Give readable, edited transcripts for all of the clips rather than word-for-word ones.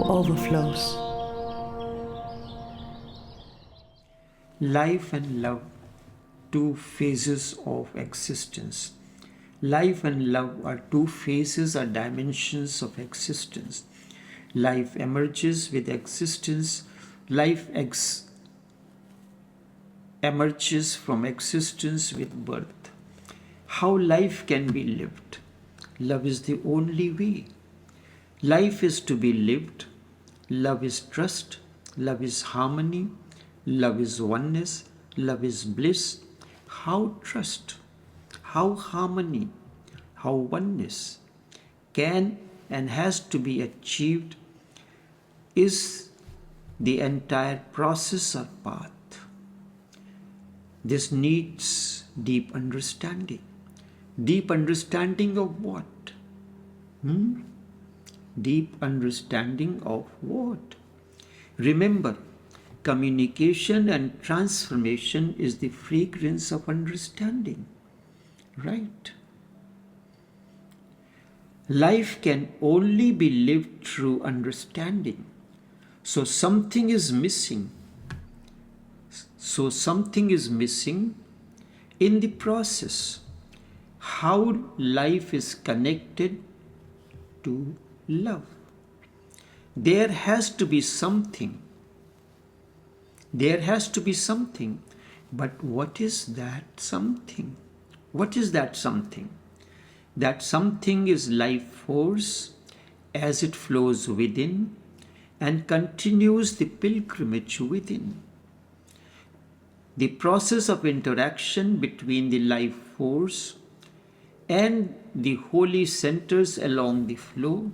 Overflows. Life and love, two phases of existence. Life and love are two phases or dimensions of existence. Life emerges with existence. Emerges from existence with birth. How life can be lived? Love is the only way. Life is to be lived. Love is trust. Love is harmony. Love is oneness. Love is bliss. How trust, how harmony, how oneness can and has to be achieved is the entire process or path. This needs deep understanding. Deep understanding of what? Deep understanding of what? Remember, communication and transformation is the fragrance of understanding, right? Life can only be lived through understanding. So something is missing. In the process. How life is connected to love. There has to be something. But what is that something? That something is life force as it flows within and continues the pilgrimage within. The process of interaction between the life force and the holy centers along the flow,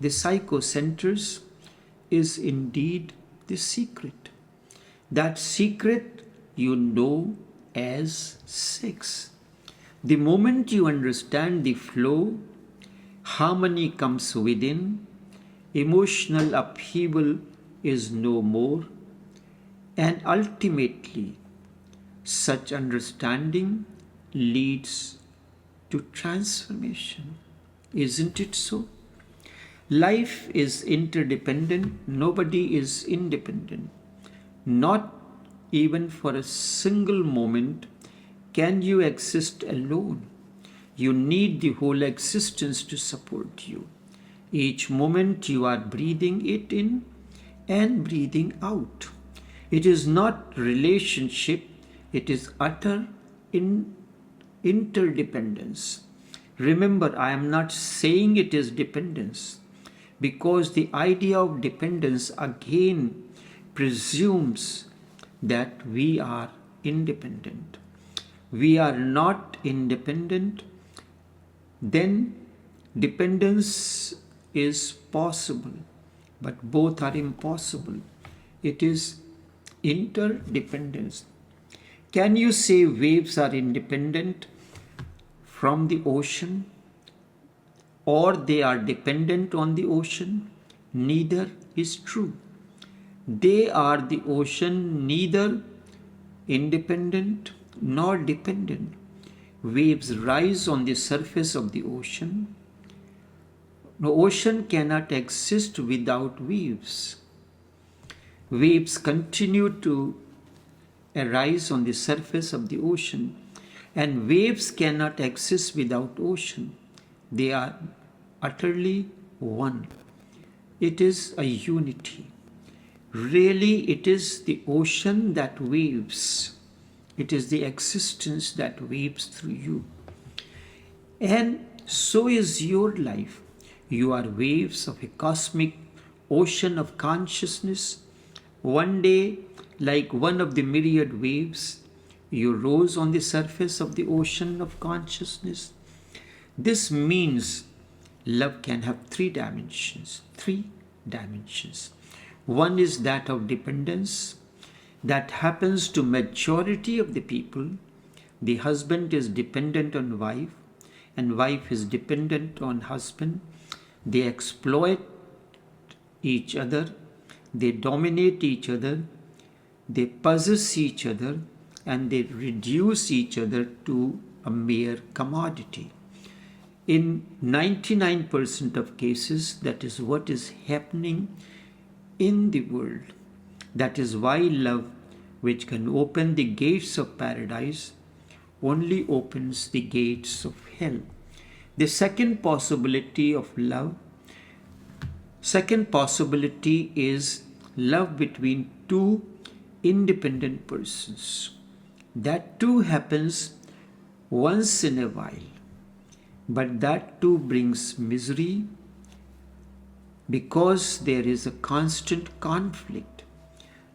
the psycho centers, is indeed the secret. That secret you know as sex. The moment you understand the flow, harmony comes within, emotional upheaval is no more, and ultimately such understanding leads to transformation. Isn't it so? Life is interdependent, nobody is independent. Not even for a single moment can you exist alone. You need the whole existence to support you. Each moment you are breathing it in and breathing out. It is not relationship, it is utter interdependence. Remember, I am not saying it is dependence, because the idea of dependence again presumes that we are independent. We are not independent, then dependence is possible, but both are impossible. It is interdependence. Can you say waves are independent from the ocean, or they are dependent on the ocean? Neither is true. They are the ocean, neither independent nor dependent. Waves rise on the surface of the ocean. The ocean cannot exist without waves. Waves continue to arise on the surface of the ocean, and waves cannot exist without ocean. They are utterly one. It is a unity. Really, it is the ocean that waves. It is the existence that waves through you. And so is your life. You are waves of a cosmic ocean of consciousness. One day, like one of the myriad waves, you rose on the surface of the ocean of consciousness. This means love can have three dimensions. One is that of dependence. That happens to majority of the people. The husband is dependent on wife, and wife is dependent on husband. They exploit each other. They dominate each other. They possess each other, and they reduce each other to a mere commodity. In 99% of cases, that is what is happening in the world. That is why love, which can open the gates of paradise, only opens the gates of hell. The second possibility of love, second possibility is love between two independent persons. That too happens once in a while, but that too brings misery because there is a constant conflict.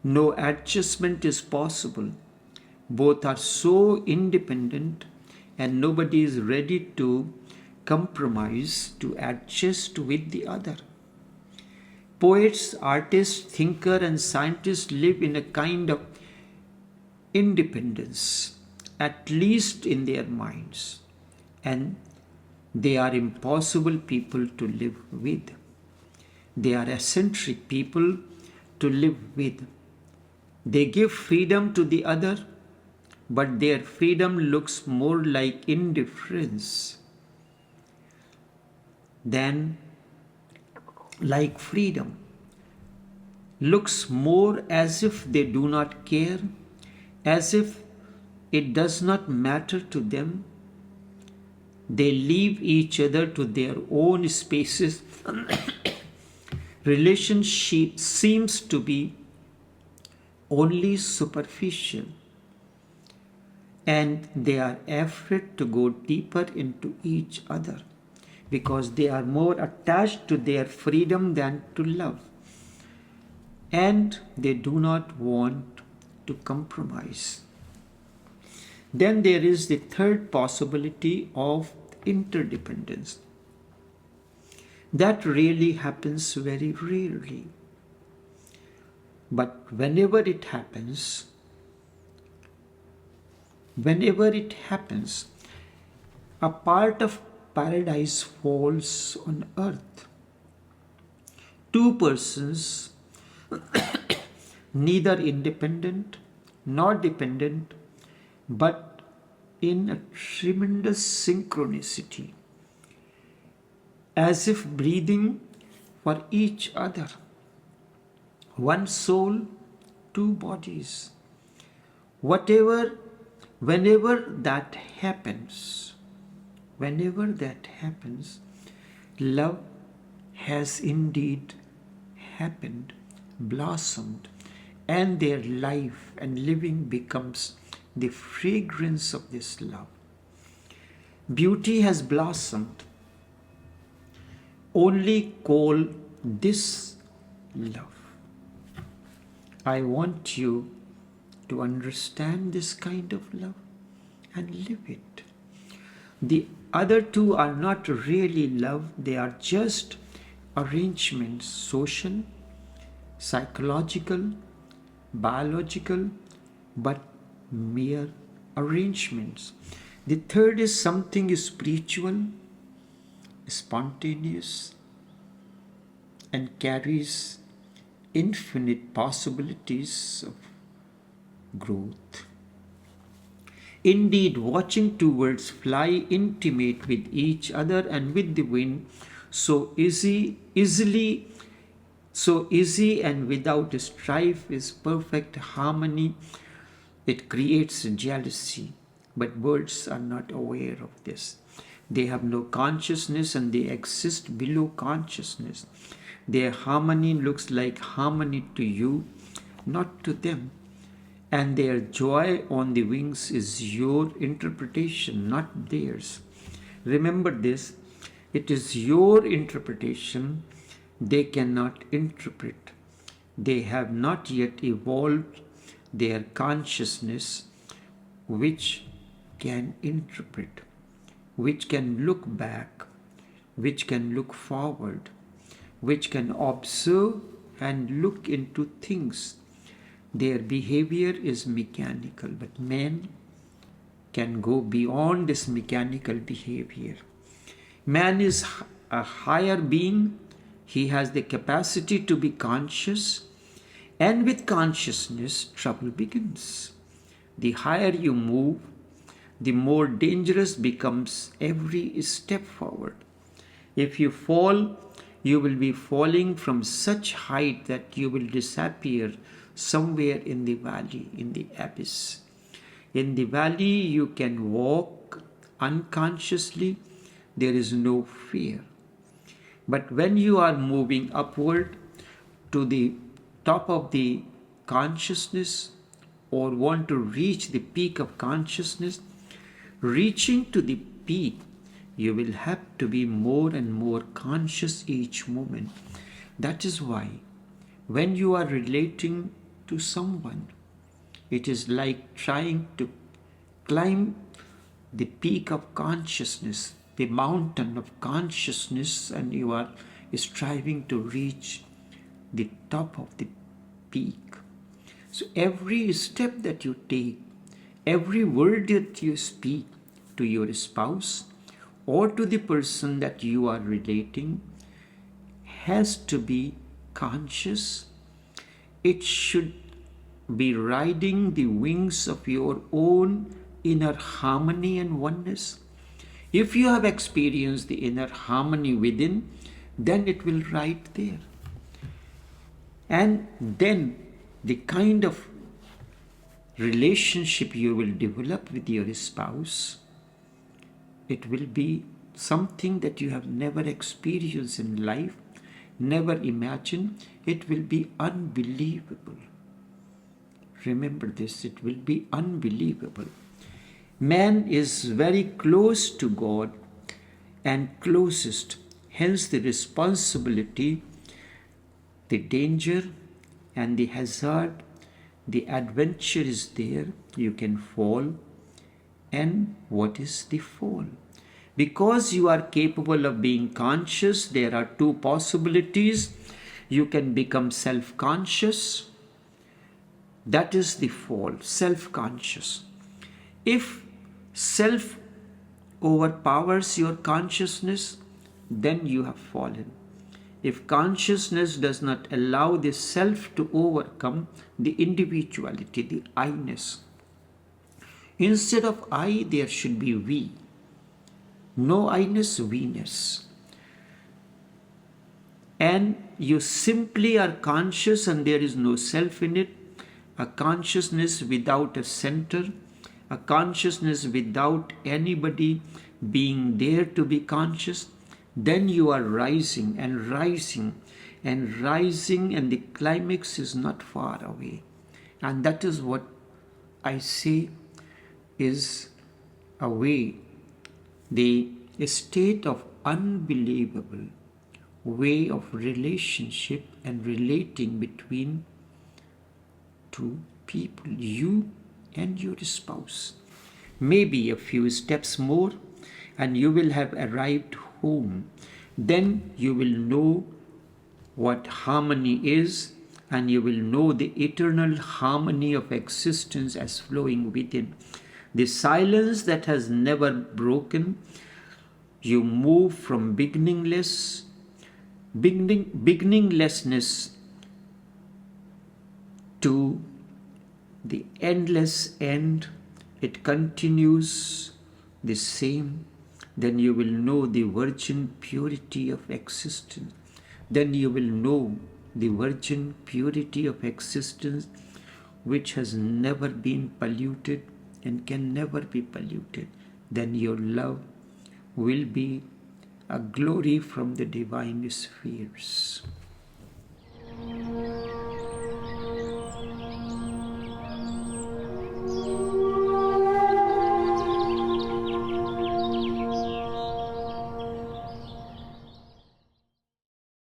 No adjustment is possible. Both are so independent and nobody is ready to compromise, to adjust with the other. Poets, artists, thinkers, and scientists live in a kind of independence, at least in their minds, and they are impossible people to live with. They are eccentric people to live with. They give freedom to the other, but their freedom looks more like indifference than like freedom. Looks more as if they do not care, as if it does not matter to them. They leave each other to their own spaces. Relationship seems to be only superficial, and they are afraid to go deeper into each other because they are more attached to their freedom than to love, and they do not want to compromise. Then there is the third possibility of interdependence. That really happens very rarely. But whenever it happens, a part of paradise falls on earth. Two persons, neither independent nor dependent, but in a tremendous synchronicity, as if breathing for each other. One soul, two bodies. Whenever that happens, love has indeed happened, blossomed, and their life and living becomes the fragrance of this love. Beauty has blossomed. Only call this love. I want you to understand this kind of love and live it. The other two are not really love, they are just arrangements, social, psychological, biological, but mere arrangements. The third is something spiritual, spontaneous, and carries infinite possibilities of growth. Indeed, watching two birds fly intimate with each other and with the wind, so easy and without strife is perfect harmony. It creates jealousy, but birds are not aware of this. They have no consciousness and they exist below consciousness. Their harmony looks like harmony to you, not to them. And their joy on the wings is your interpretation, not theirs. Remember this, it is your interpretation. They cannot interpret. They have not yet evolved their consciousness, which can interpret, which can look back, which can look forward, which can observe and look into things. Their behavior is mechanical, but man can go beyond this mechanical behavior. Man is a higher being. He has the capacity to be conscious, and with consciousness, trouble begins. The higher you move, the more dangerous becomes every step forward. If you fall, you will be falling from such height that you will disappear somewhere in the valley, in the abyss. In the valley, you can walk unconsciously. There is no fear. But when you are moving upward to the top of the consciousness or want to reach the peak of consciousness, reaching to the peak, you will have to be more and more conscious each moment. That is why when you are relating to someone, it is like trying to climb the peak of consciousness, the mountain of consciousness, and you are striving to reach the top of the peak. So every step that you take, every word that you speak to your spouse or to the person that you are relating has to be conscious. It should be riding the wings of your own inner harmony and oneness. If you have experienced the inner harmony within, then it will ride there. And then the kind of relationship you will develop with your spouse, it will be something that you have never experienced in life, never imagined. It will be unbelievable. Remember this, it will be unbelievable. Man is very close to God and closest, hence the responsibility, the danger and the hazard, the adventure is there. You can fall. And what is the fall? Because you are capable of being conscious, there are two possibilities. You can become self-conscious. That is the fall, self-conscious. If self overpowers your consciousness, then you have fallen. If consciousness does not allow the self to overcome the individuality, the I-ness, instead of I, there should be we. No I-ness, we-ness. And you simply are conscious and there is no self in it. A consciousness without a center, a consciousness without anybody being there to be conscious, then you are rising and rising and rising, and the climax is not far away. And that is what I say is a way, the state of unbelievable way of relationship and relating between two people, you and your spouse. Maybe a few steps more and you will have arrived home. Then you will know what harmony is, and you will know the eternal harmony of existence as flowing within. The silence that has never broken. You move from beginninglessness to the endless end. It continues the same. Then you will know the virgin purity of existence. Then you will know the virgin purity of existence, which has never been polluted and can never be polluted. Then your love will be a glory from the divine spheres.